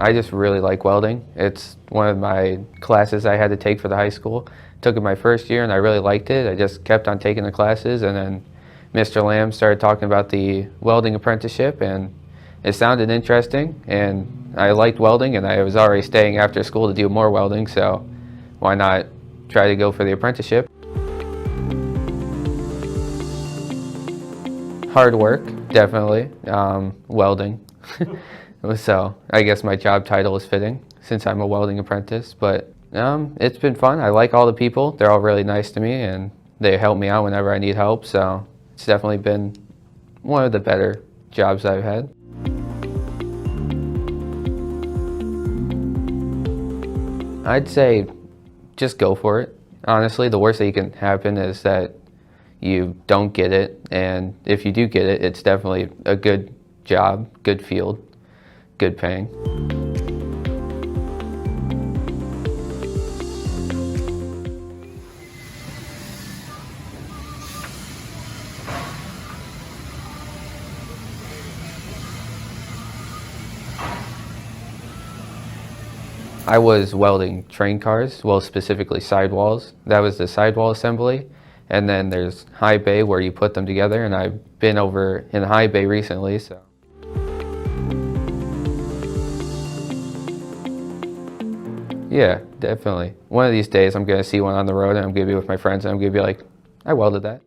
I just really like welding. It's one of my classes I had to take for the high school. Took it my first year and I really liked it. I just kept on taking the classes, and then Mr. Lamb started talking about the welding apprenticeship, and it sounded interesting, and I liked welding, and I was already staying after school to do more welding, so why not try to go for the apprenticeship? Hard work, definitely. Welding. So I guess my job title is fitting since I'm a welding apprentice, but it's been fun. I like all the people. They're all really nice to me, and they help me out whenever I need help, so it's definitely been one of the better jobs I've had. I'd say just go for it. Honestly, the worst that can happen is that you don't get it, and if you do get it, it's definitely a good job, good field, good paying. I was welding train cars, well, specifically sidewalls. That was the sidewall assembly. And then there's high bay where you put them together, and I've been over in high bay recently, so. Yeah, definitely. One of these days I'm gonna see one on the road and I'm gonna be with my friends and I'm gonna be like, I welded that.